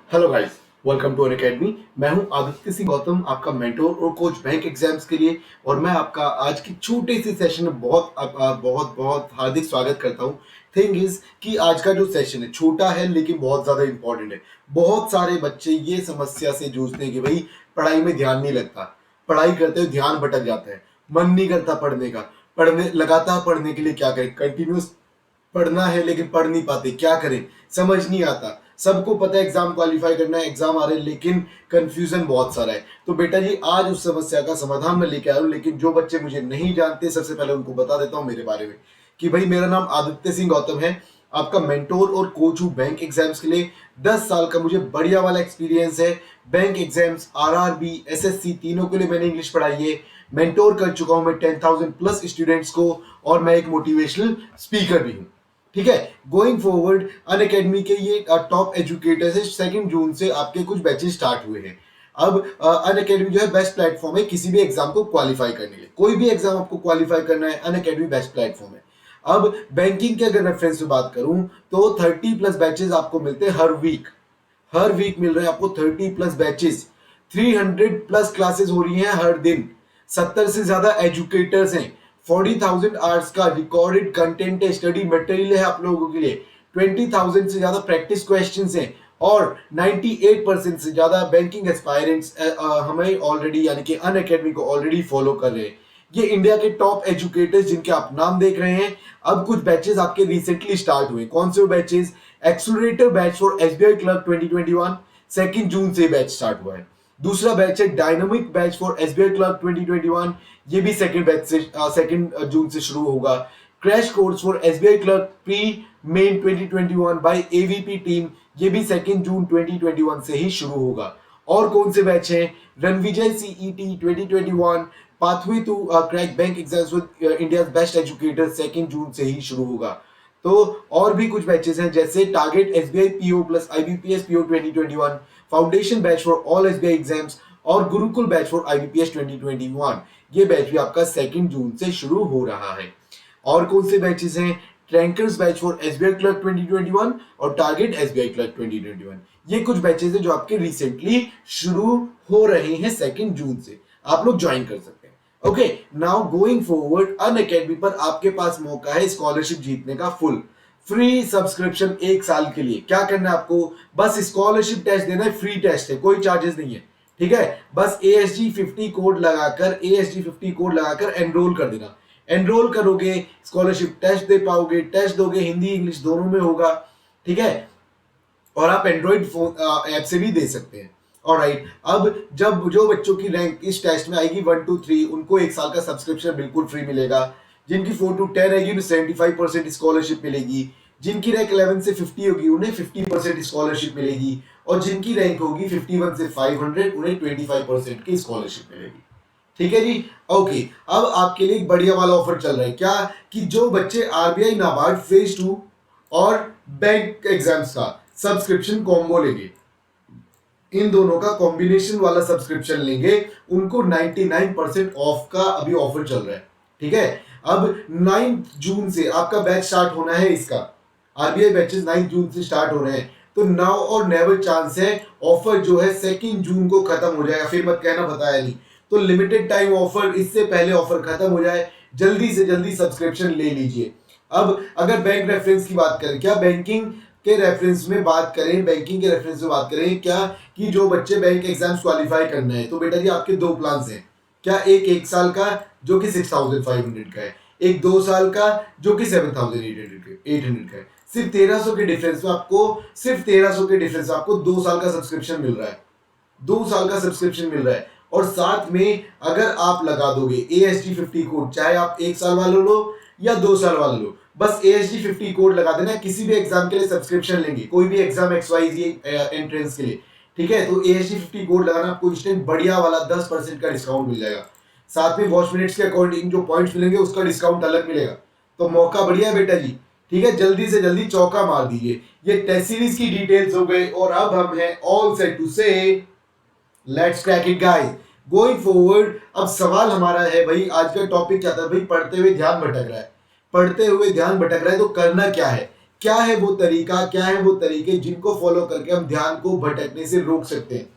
Hello guys, welcome to Unacademy. मैं हूं आदित्य सिंह गौतम, आपका मेंटोर और कोच बैंक एग्जाम्स के लिए। और मैं आपका आज की छोटे से सेशन में बहुत बहुत हार्दिक स्वागत करता हूं। थिंग इज कि आज का जो सेशन है छोटा है लेकिन बहुत ज्यादा इंपॉर्टेंट है। बहुत सारे बच्चे ये समस्या से जूझते हैं कि भाई पढ़ाई में ध्यान नहीं लगता, पढ़ाई करते हुए ध्यान भटक जाता है, मन नहीं करता पढ़ने का। पढ़ने लगातार पढ़ने के लिए क्या करें, कंटिन्यूस पढ़ना है लेकिन पढ़ नहीं पाते, क्या करें समझ नहीं आता। सबको पता है एग्जाम क्वालिफाई करना है, एग्जाम आ रहे हैं, लेकिन कंफ्यूजन बहुत सारा है। तो बेटा जी आज उस समस्या का समाधान मैं लेके आया हूँ। लेकिन जो बच्चे मुझे नहीं जानते, सबसे पहले उनको बता देता हूँ मेरे बारे में कि भाई मेरा नाम आदित्य सिंह गौतम है, आपका मेंटोर और कोच हूँ बैंक एग्जाम्स के लिए। 10 साल का मुझे बढ़िया वाला एक्सपीरियंस है। बैंक एग्जाम्स, आरआरबी, एसएससी तीनों के लिए मैंने इंग्लिश पढ़ाई है। मेंटोर कर चुका हूँ मैं 10,000 प्लस स्टूडेंट्स को, और मैं एक मोटिवेशनल स्पीकर भी हूँ। ठीक है, गोइंग फॉरवर्ड अनअकैडमी के ये टॉप एजुकेटर्स है। 2 जून से आपके कुछ बैचेस स्टार्ट हुए हैं। अब अनअकैडमी जो है बेस्ट प्लेटफॉर्म है किसी भी एग्जाम को क्वालिफाई करने के लिए। कोई भी एग्जाम आपको क्वालिफाई करना है, अनअकैडमी बेस्ट प्लेटफॉर्म है। अब बैंकिंग के अगर रेफरेंस में बात करूं तो 30 प्लस बैचेस आपको मिलते हैं हर वीक। हर वीक मिल रहे हैं आपको 30 प्लस बैचेस। 300 प्लस क्लासेस हो रही हैं हर दिन। 70 से ज्यादा एजुकेटर्स हैं। 40,000 आवर्स का रिकॉर्डेड कंटेंट है, स्टडी मटेरियल है आप लोगों के लिए। 20,000 से ज्यादा प्रैक्टिस क्वेश्चंस हैं। और 98% से ज्यादा बैंकिंग एस्पायरेंट्स हमें ऑलरेडी यानी कि अनअकैडमी को ऑलरेडी फॉलो कर रहे हैं। ये इंडिया के टॉप एजुकेटर्स जिनके आप नाम देख रहे हैं। अब कुछ बैचेस आपके रिसेंटली स्टार्ट हुए। कौन से batches? Accelerator batch for SBI clerk 2021, 2 June से बैच स्टार्ट हुआ है। दूसरा बैच है dynamic batch for SBI clerk 2021, ये भी सेकंड जून से शुरू होगा। Crash course for SBI clerk pre main 2021 by AVP team, ये भी 2 जून 2021 से ही शुरू होगा। और कौन से बैच हैं? Ranvijay CET 2021, pathway to crack bank exams with India best educator, 2 June से ही शुरू होगा। तो और भी कुछ बैचेस हैं जैसे target SBI PO plus IBPS PO 2021, foundation batch for all SBI exams और गुरुकुल बैच फॉर आईबीपीएस 2021। ये बैच भी आपका 2 जून से शुरू हो रहा है। और कौन से बैचेस हैं? ट्रैंकर्स बैच फॉर एसबीआई क्लर्क 2021 और टारगेट एसबीआई क्लर्क 2021। ये कुछ बैचेस हैं जो आपके रिसेंटली शुरू हो रहे हैं 2 जून से। आप लोग ज्वाइन कर सकते हैं। Okay, now going forward Unacademy पर आपके पास मौका है स्कॉलरशिप जीतने का। फुल फ्री सब्सक्रिप्शन 1 साल के लिए। क्या करना है आपको? बस स्कॉलरशिप टेस्ट देना है, फ्री टेस्ट है, कोई चार्जेस नहीं है। ठीक है, बस ASG50 कोड लगाकर एनरोल कर देना। एनरोल करोगे, स्कॉलरशिप टेस्ट दे पाओगे, टेस्ट दोगे, हिंदी इंग्लिश दोनों में होगा। ठीक है, और आप एंड्रॉइड फोन ऐप से भी दे सकते हैं। ऑलराइट, अब जब जो बच्चों की रैंक इस टेस्ट में आएगी 1 2 3, उनको 1 साल का सब्सक्रिप्शन बिल्कुल फ्री मिलेगा। जिनकी 4 to 10 आएगी उन्हें 75% स्कॉलरशिप मिलेगी। जिनकी रैंक 11 से 50 होगी उन्हें 50% स्कॉलरशिप मिलेगी। और जिनकी रैंक होगी 51 से 500 उन्हें 25% की स्कॉलरशिप मिलेगी। ठीक है जी, ओके। अब आपके लिए एक बढ़िया वाला ऑफर चल रहा है। क्या? कि जो बच्चे आरबीआई नाबार्ड फेज 2 और बैंक एग्जाम्स का सब्सक्रिप्शन कॉम्बो लेंगे, इन दोनों का कॉम्बिनेशन वाला सब्सक्रिप्शन लेंगे, उनको 99% ऑफ का अभी ऑफर चल रहा है। ठीक है, अब 9 जून से आपका बैच स्टार्ट होना है। इसका आरबीआई बैचेस 9 जून से स्टार्ट हो रहे हैं। तो नाउ और नेवर चांस है, ऑफर जो है 2 जून को खत्म हो जाएगा। फिर मत कहना बताया नहीं। तो लिमिटेड टाइम ऑफर, इससे पहले ऑफर खत्म हो जाए, जल्दी से जल्दी सब्सक्रिप्शन ले लीजिए। अब अगर बैंक रेफरेंस की बात करें, क्या बैंकिंग के रेफरेंस में बात करें, क्या कि जो बच्चे बैंक एग्जाम्स क्वालिफाई करना है, तो बेटा जी आपके 2 प्लान्स हैं। क्या? एक 1 साल का जो कि 6,500 का है, एक 2 साल का जो कि 7,800 का है। सिर्फ 1300 के डिफरेंस में आपको 2 साल का सब्सक्रिप्शन मिल रहा है। 2 साल का सब्सक्रिप्शन मिल रहा है। और साथ में अगर आप लगा दोगे ASG50 कोड, चाहे आप 1 साल वाले लो या 2 साल वाले लो, बस ASG50 कोड लगा देना। किसी भी एग्जाम के लिए सब्सक्रिप्शन लेंगे, कोई भी एग्जाम XYZ एंट्रेंस के लिए, ठीक है, तो ASG50 कोड लगाना, आपको इंस्टेंट बढ़िया वाला 10% का डिस्काउंट मिल जाएगा। साथ में वॉच मिनट्स के अकॉर्डिंग जो पॉइंट्स मिलेंगे उसका डिस्काउंट अलग मिलेगा। तो मौका बढ़िया है बेटा जी। ठीक है, जल्दी से जल्दी चौका मार दीजिए। ये टेस्ट सीरीज की डिटेल्स हो गए और अब हम हैं ऑल सेट टू से let's crack it guys. Going forward, अब सवाल हमारा है भाई, आज का टॉपिक क्या था भाई? पढ़ते हुए ध्यान भटक रहा है। तो करना क्या है? क्या है वो तरीका, क्या है वो तरीके जिनको फॉलो करके हम ध्यान को भटकने से रोक सकते हैं?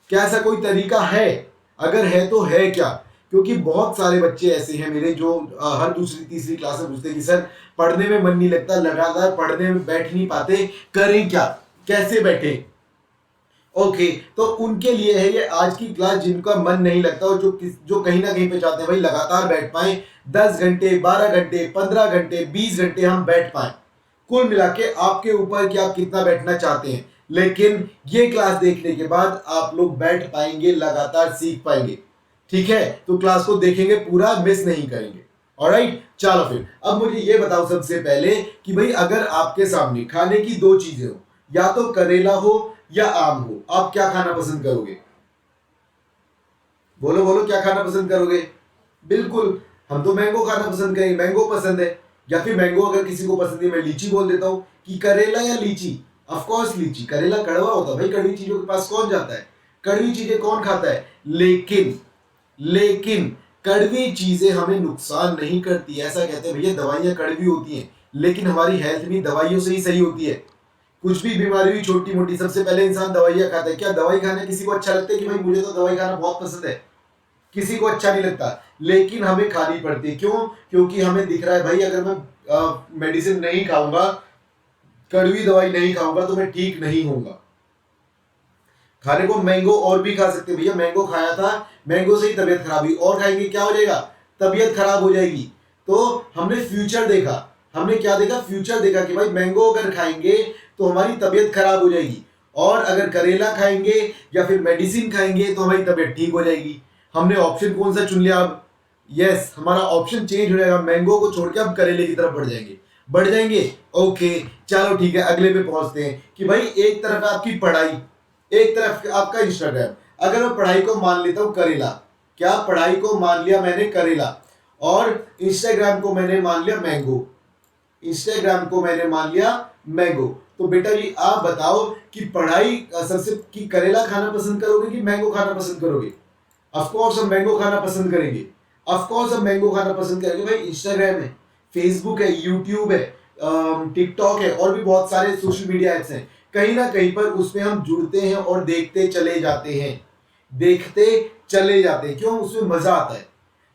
क्या ऐसा कोई तरीका है? अगर है तो है क्या? क्योंकि बहुत सारे बच्चे ऐसे हैं मेरे जो हर दूसरी तीसरी क्लास में पूछते हैं कि सर पढ़ने में मन नहीं लगता, लगातार पढ़ने में बैठ नहीं पाते, करें क्या, कैसे बैठे? ओके, तो उनके लिए है ये आज की क्लास, जिनका मन नहीं लगता और जो कहीं ना कहीं पे चाहते हैं भाई लगातार बैठ पाए, 10 घंटे, 12 घंटे, 15 घंटे, 20 घंटे हम बैठ पाए। कुल मिला के आपके ऊपर कि आप कितना बैठना चाहते हैं, लेकिन ये क्लास देखने के बाद आप लोग बैठ पाएंगे, लगातार सीख पाएंगे। ठीक है, तो क्लास को देखेंगे, पूरा मिस नहीं करेंगे। ऑलराइट, चलो फिर अब मुझे ये बताओ सबसे पहले कि भाई अगर आपके सामने खाने की दो चीजें हो, या तो करेला हो या आम हो, आप क्या खाना पसंद करोगे? बोलो बोलो, क्या खाना पसंद करोगे? बिल्कुल, हम तो मैंगो खाना पसंद करेंगे, मैंगो पसंद है। या फिर मैंगो अगर किसी को पसंद नहीं, मैं लीची बोल देता हूं कि करेला या लीची। ऑफ कोर्स लीची, करेला कड़वा होता है भाई, कड़वी चीजों के पास कौन जाता है? कड़वी चीजें कौन खाता है? लेकिन लेकिन कड़वी चीजें हमें नुकसान नहीं करती। ऐसा कहते हैं भैया दवाइयां कड़वी होती हैं, लेकिन हमारी हेल्थ भी दवाइयों से ही सही होती है। कुछ भी बीमारी हुई छोटी मोटी, सबसे पहले इंसान दवाइयां खाता है। क्या दवाई खाना किसी को अच्छा लगता है कि भाई मुझे तो दवाई खाना बहुत पसंद है? किसी को अच्छा नहीं लगता, लेकिन हमें खानी पड़ती है। क्यों? क्योंकि हमें दिख रहा है भाई अगर मैं मेडिसिन नहीं खाऊंगा, कड़वी दवाई नहीं खाऊंगा तो मैं ठीक नहीं होऊंगा। खाने को मैंगो और भी खा सकते हैं भैया, मैंगो खाया था, मैंगो से ही तबीयत खराब हुई, और खाएंगे क्या हो जाएगा? तबीयत खराब हो जाएगी। तो हमने फ्यूचर देखा, हमने क्या देखा? फ्यूचर देखा कि भाई मैंगो अगर खाएंगे तो हमारी तबीयत खराब हो जाएगी, और अगर करेला खाएंगे या फिर मेडिसिन खाएंगे तो हमारी तबीयत ठीक हो जाएगी। हमने ऑप्शन कौन सा चुन लिया अब? यस, हमारा ऑप्शन चेंज हो जाएगा, मैंगो को छोड़ के अब करेले की तरफ बढ़ जाएंगे। ओके, चलो ठीक है, अगले पे पहुंचते हैं कि भाई एक तरफ है आपकी पढ़ाई, एक तरफ आपका इंस्टाग्राम। अगर मैं पढ़ाई को मान लेता हूं करेला, क्या पढ़ाई को मान लिया मैंने करेला, और इंस्टाग्राम को मैंने मान लिया मैंगो, इंस्टाग्राम को मैंने मान लिया मैंगो, तो बेटा जी आप बताओ कि पढ़ाई सबसे कि करेला खाना पसंद करोगे कि मैंगो खाना पसंद करोगे? ऑफ कोर्स हम मैंगो खाना पसंद करेंगे, ऑफ कोर्स हम मैंगो खाना पसंद करेंगे। भाई इंस्टाग्राम है, फेसबुक है, यूट्यूब है, टिकटॉक है, और भी बहुत सारे सोशल मीडिया एप्स हैं। कहीं ना कहीं पर उसमें हम जुड़ते हैं और देखते चले जाते हैं, देखते चले जाते हैं। क्यों? उसमें मजा आता है,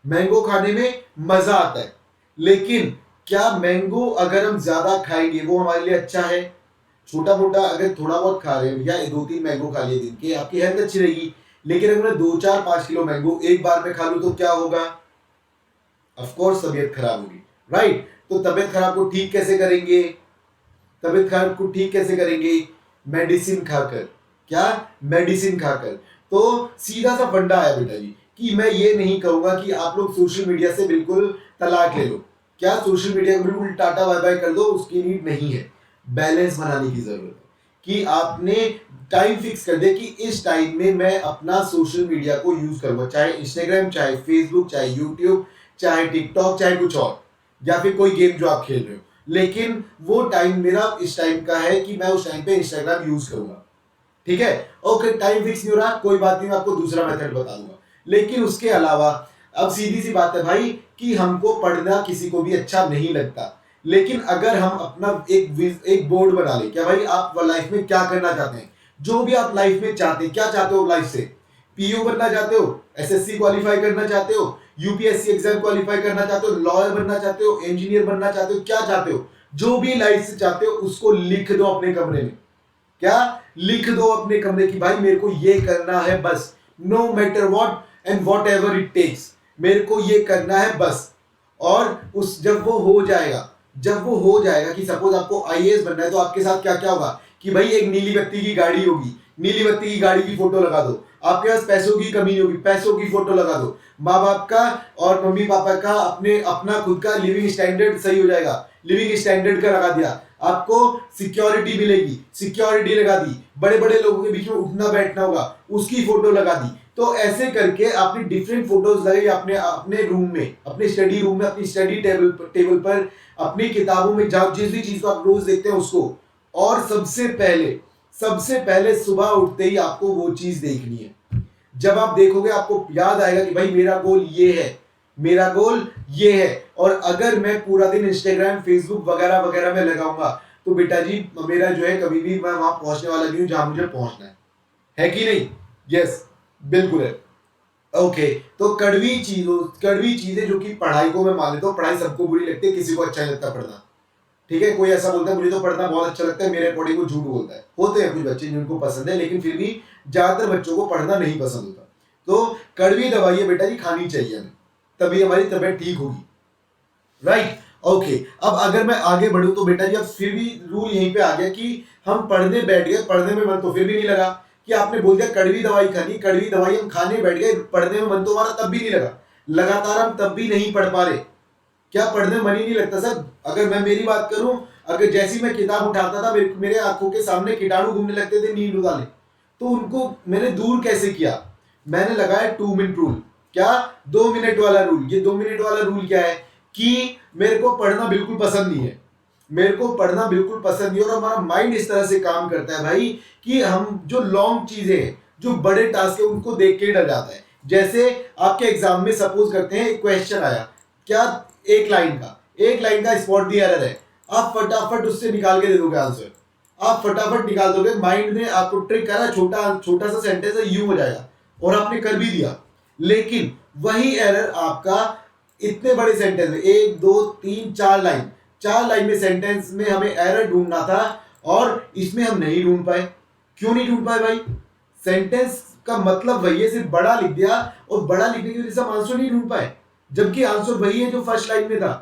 मैंगो खाने में मजा आता है। लेकिन क्या मैंगो अगर हम ज्यादा खाएंगे वो हमारे लिए अच्छा है? छोटा मोटा अगर थोड़ा बहुत खा रहे हैं या 2-3 मैंगो खा लिए दिन के, आपकी हेल्थ अच्छी रहेगी। लेकिन अगर मैं 2-4-5 किलो मैंगो एक बार में खा लूं तो क्या होगा? ऑफ कोर्स तबीयत खराब होगी, राइट? तो तबीयत खराब को ठीक कैसे करेंगे? तबीयत खराब को ठीक कैसे करेंगे? मेडिसिन खाकर। क्या? मेडिसिन खाकर। तो सीधा सा फंडा आया बेटा जी कि मैं ये नहीं कहूंगा कि आप लोग सोशल मीडिया से बिल्कुल तलाक ले लो। क्या सोशल मीडिया को बिल्कुल टाटा बाय बाय कर दो? उसकी नीड नहीं है। बैलेंस बनाने की जरूरत है कि आपने टाइम फिक्स कर दे कि इस टाइम में मैं अपना सोशल मीडिया को यूज करूंगा, चाहे इंस्टाग्राम, चाहे फेसबुक, चाहे यूट्यूब, चाहे टिकटॉक, चाहे कुछ और, या फिर कोई गेम जो आप खेल रहे हो। लेकिन वो टाइम मेरा इस टाइम का है कि मैं उस टाइम पे इंस्टाग्राम यूज करूंगा। ठीक है, ओके, टाइम फिक्स नहीं हो रहा, कोई बात नहीं, मैं आपको दूसरा मेथड बता दूंगा। लेकिन उसके अलावा अब सीधी सी बात है भाई कि हमको पढ़ना किसी को भी अच्छा नहीं लगता। लेकिन अगर हम अपना एक बोर्ड बना ले, क्या भाई आप लाइफ में क्या करना चाहते हैं, जो भी आप लाइफ में चाहते हैं, क्या चाहते हो लाइफ से? पीयू बनना चाहते हो, एसएससी क्वालिफाई करना चाहते हो, यूपीएससी एग्जाम क्वालिफाई करना चाहते हो, लॉयर बनना चाहते हो, इंजीनियर बनना चाहते हो, क्या चाहते हो? जो भी लाइफ से चाहते हो उसको लिख दो अपने कमरे में। क्या? लिख दो अपने कमरे की भाई मेरे को ये करना है बस, no matter what and whatever it takes, मेरे को ये करना है बस। और उस जब वो हो जाएगा कि सपोज आपको आईएएस बनना है, तो आपके साथ क्या क्या होगा कि भाई एक नीली बत्ती की गाड़ी होगी, नीली बत्ती की गाड़ी की फोटो लगा दो। आपके पास पैसों की कमी होगी, पैसों की फोटो लगा दो। माँ बाप का और मम्मी पापा का अपना खुद का लिविंग स्टैंडर्ड सही हो जाएगा, लिविंग स्टैंडर्ड का लगा दिया। आपको सिक्योरिटी मिलेगी, सिक्योरिटी लगा दी। बड़े बड़े लोगों के बीच में उठना बैठना होगा, उसकी फोटो लगा दी। तो ऐसे करके आपने डिफरेंट फोटोज लगाई अपने रूम में, अपने स्टडी रूम में, अपनी स्टडी टेबल पर, अपनी किताबों में, जिस भी चीज को आप रोज देखते हैं उसको। और सबसे पहले सुबह उठते ही आपको वो चीज देखनी है। जब आप देखोगे आपको याद आएगा कि भाई मेरा गोल ये है, मेरा गोल ये है। और अगर मैं पूरा दिन इंस्टाग्राम, फेसबुक वगैरह वगैरह में लगाऊंगा तो बेटा जी मेरा जो है कभी भी मैं वहां पहुंचने वाला नहीं हूं जहां मुझे पहुंचना है कि नहीं? यस, बिल्कुल है। ओके, तो कड़वी चीजें जो कि पढ़ाई को मैं मान लेता हूँ, पढ़ाई सबको बुरी लगती है, किसी को अच्छा नहीं लगता पढ़ना। ठीक है, कोई ऐसा बोलता है मुझे तो पढ़ना बहुत अच्छा लगता है, मेरे अकॉर्डिंग वो झूठ बोलता है। होते हैं कुछ बच्चे जिनको पसंद है, लेकिन फिर भी ज्यादातर बच्चों को पढ़ना नहीं पसंद होता। तो कड़वी दवाइयां बेटा जी खानी चाहिए हमें, तभी हमारी तबीयत ठीक होगी। Right, okay. अब अगर मैं आगे बढ़ूं तो बेटा जी अब फिर भी रूल यहीं पे आ गया कि हम पढ़ने बैठ गए, पढ़ने में मन तो फिर भी नहीं लगा। कि आपने बोल दिया कड़वी दवाई खानी, कड़वी दवाई हम खाने बैठ गए, पढ़ने में मन तो हमारा तब भी नहीं लगा, लगातार हम तब भी नहीं पढ़ पा रहे। क्या पढ़ने मन ही नहीं लगता सर? अगर मैं मेरी बात करूं, अगर जैसी मैं किताब उठाता था मेरे आंखों के सामने कीटाणु घूमने लगते थे नींद वाले, तो उनको मैंने दूर कैसे किया? मैंने लगाया 2 मिनट रूल। क्या? 2 मिनट वाला रूल। ये 2 मिनट वाला रूल क्या है कि मेरे को पढ़ना बिल्कुल पसंद नहीं है, मेरे को पढ़ना बिल्कुल पसंद नहीं है, और हमारा माइंड इस तरह से काम करता है भाई कि हम जो लॉन्ग चीजें हैं, जो बड़े टास्क है, उनको देख के डर जाता है। जैसे आपके एग्जाम में सपोज करते हैं एक क्वेश्चन आया, क्या एक लाइन का स्पॉट दी एरर है, आप फटाफट उससे निकाल के दे दोगे आंसर, आप फटाफट निकाल दोगे। माइंड ने आपको ट्रिक करा, छोटा छोटा सा सेंटेंस है, यू हो जाएगा, और आपने कर भी दिया। लेकिन वही एरर आपका इतने बड़े सेंटेंस में, 1 2 3 4 लाइन, 4 लाइन में सेंटेंस में हमें एरर ढूंढना था, और इसमें हम नहीं ढूंढ पाए। क्यों नहीं ढूंढ पाए भाई? सेंटेंस का मतलब वही है, सिर्फ बड़ा लिख दिया, और बड़ा लिखने की वजह से हम आंसर नहीं ढूंढ पाए, जबकि आंसर वही है जो फर्स्ट लाइन में था।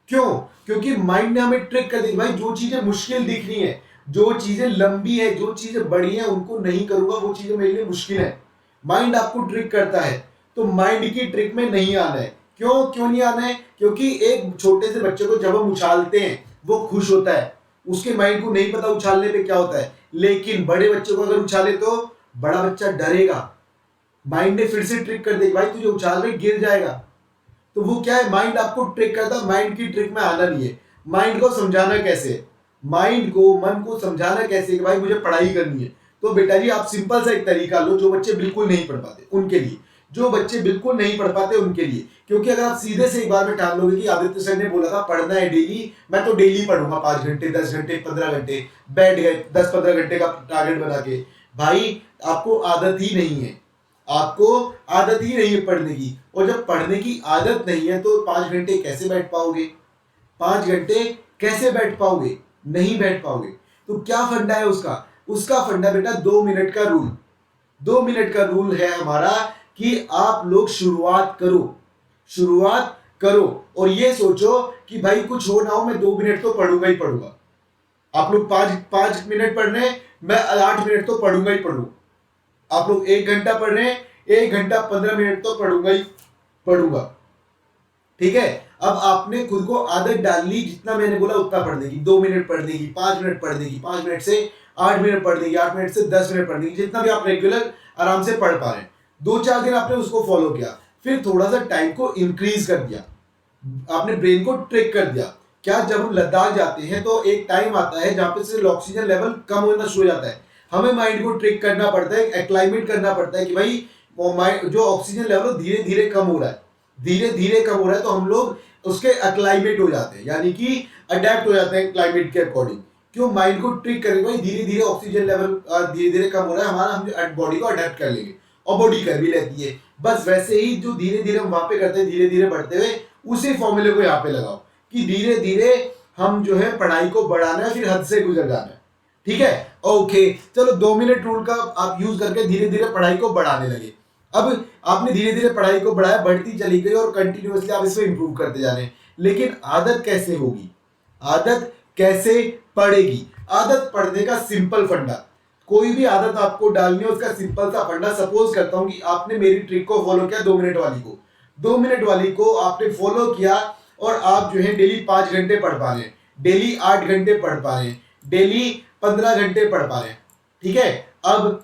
क्यों? क्योंकि माइंड ने हमें ट्रिक कर दी भाई, जो चीजें मुश्किल दिख रही है, जो चीजें लंबी है, जो चीजें बड़ी है, उनको नहीं करूंगा, वो चीजें मेरे लिए मुश्किल है। माइंड आपको ट्रिक करता है, तो माइंड की ट्रिक में नहीं आना है। क्यों नहीं आना है? क्योंकि एक छोटे से बच्चे को जब हम उछालते हैं वो खुश होता है, उसके माइंड को नहीं पता उछालने पे क्या होता है। लेकिन बड़े बच्चे को अगर उछाले तो बड़ा बच्चा डरेगा, माइंड ने फिर से ट्रिक कर दी, भाई तुझे उछाल रहे गिर जाएगा। तो वो क्या है, माइंड आपको ट्रिक करता है, माइंड की ट्रिक में आना नहीं है। माइंड को समझाना कैसे? माइंड को, मन को समझाना कैसे कि भाई मुझे पढ़ाई करनी है? तो बेटा जी आप सिंपल सा एक तरीका लो, जो बच्चे बिल्कुल नहीं पढ़ पाते उनके लिए, जो बच्चे बिल्कुल नहीं पढ़ पाते उनके लिए। क्योंकि अगर आप सीधे से एक बार में ठान लोगे कि आदित्य सर ने बोला था पढ़ना है डेली, मैं तो डेली पढ़ूंगा 5 घंटे 10 घंटे 15 घंटे, बैठ गए 10 15 घंटे का टारगेट बना के, भाई आपको आदत ही नहीं है, आपको आदत ही नहीं है पढ़ने की। और जब पढ़ने की आदत नहीं है तो 5 घंटे कैसे बैठ पाओगे? 5 घंटे कैसे बैठ पाओगे? नहीं बैठ पाओगे। तो क्या फंडा है उसका? उसका फंडा बेटा 2 मिनट का रूल। 2 मिनट का रूल है हमारा कि आप लोग शुरुआत करो, और ये सोचो कि भाई कुछ हो ना हो मैं 2 मिनट तो पढ़ूंगा ही पढ़ूंगा। आप लोग 5 मिनट पढ़ रहे हैं, मैं 8 मिनट तो पढ़ूंगा ही पढ़ूंगा। आप लोग 1 घंटा पढ़ रहे हैं, 1 घंटा 15 मिनट तो पढ़ूंगा ही पढ़ूंगा। ठीक है, अब आपने खुद को आदत डाल ली, जितना मैंने बोला उतना पढ़ने की, 2 मिनट पढ़ने की, 5 मिनट पढ़ने की, 5 मिनट से 8 मिनट पढ़ने की, 8 मिनट से 10 मिनट पढ़ने की, जितना भी आप रेगुलर आराम से पढ़ पा रहे हैं। 2 4 दिन आपने उसको फॉलो किया, फिर थोड़ा सा टाइम को इंक्रीज कर दिया, आपने ब्रेन को ट्रिक कर दिया। क्या? जब हम लद्दाख जाते हैं तो एक टाइम आता है जहां पे सिर्फ ऑक्सीजन लेवल कम होना शुरू हो जाता है, हमें माइंड को ट्रिक करना पड़ता है, एक्लाइमेट करना पड़ता है कि भाई जो ऑक्सीजन लेवल धीरे धीरे कम हो रहा है, धीरे धीरे कम हो रहा है, तो हम लोग उसके अक्लाइमेट हो जाते हैं, यानी कि अडेप्ट हो जाते हैं क्लाइमेट के अकॉर्डिंग। क्यों? माइंड को ट्रिक करेंगे भाई, धीरे धीरे ऑक्सीजन लेवल धीरे धीरे कम हो रहा है हमारा, हम बॉडी को अडेप्ट कर लेंगे, और बॉडी कर भी लेती है। बस वैसे ही जो धीरे धीरे हम वहां पे करते हैं, धीरे धीरे बढ़ते हुए, उसी फॉर्मूले को यहाँ पे लगाओ कि धीरे धीरे हम जो है पढ़ाई को बढ़ाना है, फिर हद से गुजर जाना है। ठीक है, ओके। चलो 2 मिनट रूल का आप यूज करके धीरे धीरे पढ़ाई को बढ़ाने लगे। अब आपने धीरे धीरे पढ़ाई को बढ़ाया, बढ़ती चली गई, और कंटिन्यूअसली आप इसको इंप्रूव करते जा रहे हैं। लेकिन आदत कैसे होगी? आदत कैसे पड़ेगी? आदत पढ़ने का सिंपल फंडा, कोई भी आदत आपको डालनी है उसका सिंपल सा फंडा। सपोज करता हूं कि आपने मेरी ट्रिक को फॉलो किया, 2 मिनट वाली को, 2 मिनट वाली को आपने फॉलो किया, और आप जो है डेली 5 घंटे पढ़ पा रहे हैं, डेली 8 घंटे पढ़ पा रहे हैं, डेली 15 घंटे पढ़ पा रहे हैं। ठीक है, अब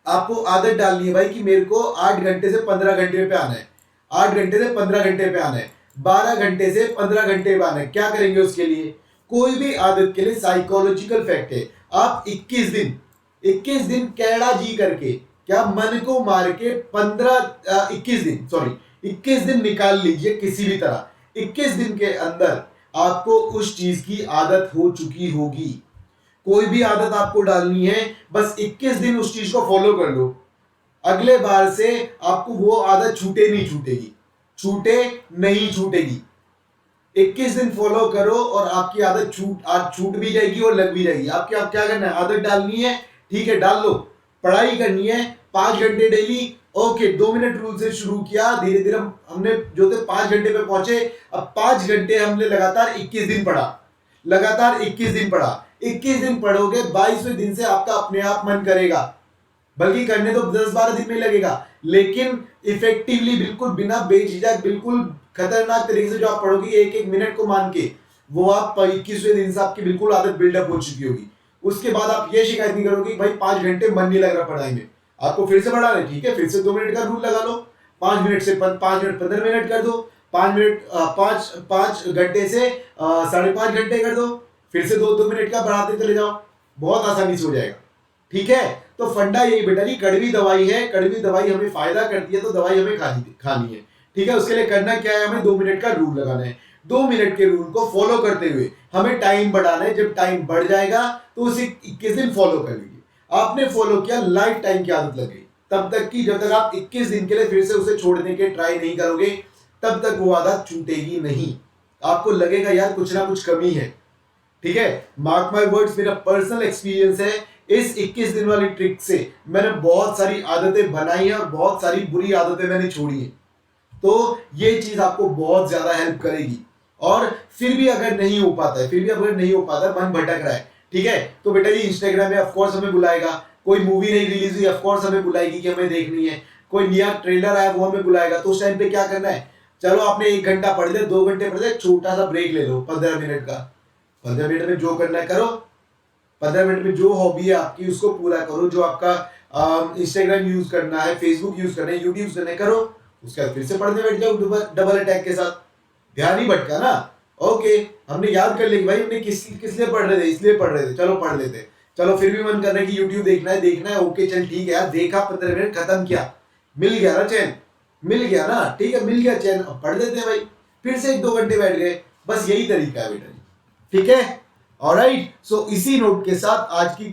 आपको आदत डालनी है भाई कि मेरे को 8 घंटे से 15 घंटे पे आना है, 8 घंटे से 15 घंटे पे आना है, 12 घंटे से 15 घंटे पे आना है। क्या करेंगे उसके लिए? कोई भी आदत के लिए साइकोलॉजिकल फैक्ट है, आप 21 दिन कैड़ा जी करके, क्या मन को मार के 21 दिन निकाल लीजिए किसी भी तरह। 21 दिन के अंदर आपको उस चीज की आदत हो चुकी होगी। कोई भी आदत आपको डालनी है, बस 21 दिन उस चीज को फॉलो कर लो, अगले बार से आपको वो आदत छूटे नहीं छूटेगी, छूटे नहीं छूटेगी। 21 दिन फॉलो करो और आपकी आदत छूट भी जाएगी और लग भी जाएगी। आपके आप क्या करना है, आदत डालनी है, ठीक है डाल लो। पढ़ाई करनी है 5 घंटे डेली, ओके 2 मिनट रूल से शुरू किया, धीरे धीरे हमने जो थे 5 घंटे पे पहुंचे। अब 5 घंटे हमने लगातार 21 दिन पढ़ा, लगातार 21 दिन पढ़ा। 21 दिन पढ़ोगे, 22वें दिन से आपका अपने आप मन करेगा, बल्कि करने तो 10-12 दिन में लगेगा, लेकिन इफेक्टिवली बिल्कुल बिना बेझिझक बिल्कुल खतरनाक तरीके से जो आप पढ़ोगे एक एक मिनट को मान के, वो आप 21वें दिन से आपकी बिल्कुल आदत बिल्डअप हो चुकी होगी। उसके बाद आप ये शिकायत नहीं करोगे भाई 5 घंटे मन नहीं लग रहा पढ़ाई में, आपको फिर से पढ़ाना है, ठीक है फिर से 2 मिनट का रूल लगा लो, 5 मिनट से 5 मिनट 15 मिनट कर दो, 5 मिनट 5 घंटे से 5.5 घंटे कर दो, फिर से 2-2 मिनट का बढ़ाते चले जाओ, बहुत आसानी से हो जाएगा। ठीक है, तो फंडा यही बेटा जी, कड़वी दवाई है, कड़वी दवाई हमें फायदा करती है तो दवाई हमें खानी है। ठीक है, उसके लिए करना क्या है, हमें 2 मिनट का रूल लगाना है। 2 मिनट के रूल को फॉलो करते हुए हमें टाइम बढ़ाना है। जब टाइम बढ़ जाएगा तो उसे 21 दिन फॉलो कर लीजिए। आपने फॉलो किया, लाइफ टाइम की आदत लग गई, तब तक कि जब तक आप 21 दिन के लिए फिर से उसे छोड़ने के ट्राई नहीं करोगे, तब तक वो आदत छूटेगी नहीं। आपको लगेगा यार कुछ ना कुछ कमी है। ठीक है, मार्क माय वर्ड्स, मेरा पर्सनल एक्सपीरियंस है, इस 21 दिन वाली ट्रिक से मैंने बहुत सारी आदतें बनाई हैं और बहुत सारी बुरी आदतें मैंने छोड़ी हैं। तो ये चीज आपको बहुत ज्यादा हेल्प करेगी। और फिर भी अगर नहीं हो पाता है, फिर भी अगर नहीं हो पाता, मन भटक रहा है, ठीक है, तो बेटा जी इंस्टाग्राम में ऑफकोर्स हमें बुलाएगा, कोई मूवी नहीं रिलीज हुई ऑफकोर्स हमें बुलाएगी कि हमें देखनी है, कोई नया ट्रेलर आया वो हमें बुलाएगा, तो उस टाइम पे क्या करना है, चलो आपने 1 घंटा पढ़ लिया, 2 घंटे पढ़ लिया, छोटा सा ब्रेक ले लो 15 मिनट का। 15 मिनट में जो करना है करो, 15 मिनट में जो हॉबी है आपकी उसको पूरा करो, जो आपका इंस्टाग्राम यूज करना है, फेसबुक यूज करना है, यूट्यूब करना है करो, उसके बाद फिर से पढ़ने बैठ जाओ डबल अटैक के साथ। ध्यान ही भटका ना, ओके, हमने याद कर लिया कि भाई हमने किस किस लिए पढ़ रहे थे, इसलिए पढ़ रहे थे, चलो पढ़ लेते, चलो फिर भी मन कर रहा है कि यूट्यूब देखना है, ओके चल ठीक है यार, देखा 15 मिनट खत्म किया, मिल गया ना चैन, मिल गया ना, ठीक है मिल गया चैन, अब पढ़ लेते हैं भाई, फिर से 1-2 घंटे बैठ गए, बस यही तरीका है बेटा जी। ठीक है, ऑलराइट, सो इसी नोट के साथ आज की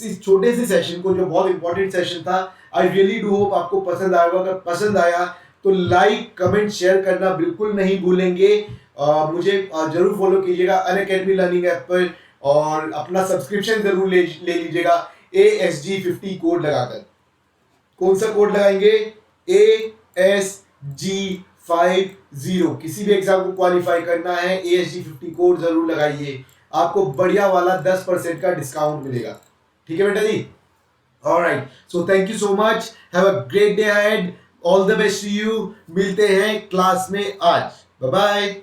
इस छोटे से सेशन को, जो बहुत इंपॉर्टेंट सेशन था, आई रियली डू होप आपको पसंद आएगा। अगर पसंद आया तो लाइक कमेंट शेयर करना बिल्कुल नहीं भूलेंगे। मुझे जरूर फॉलो कीजिएगा अनअकैडमी लर्निंग ऐप पर, और अपना सब्सक्रिप्शन जरूर ले लीजिएगा ASG50 कोड लगाकर। कौन सा कोड लगाएंगे, ASG50, किसी भी एग्जाम को क्वालिफाई करना है ASG50 कोड जरूर लगाइए, आपको बढ़िया वाला 10% का डिस्काउंट मिलेगा। ठीक है बेटा जी, alright, so thank you so much, have a great day ahead, all the best to you, मिलते हैं क्लास में आज, बाय बाय।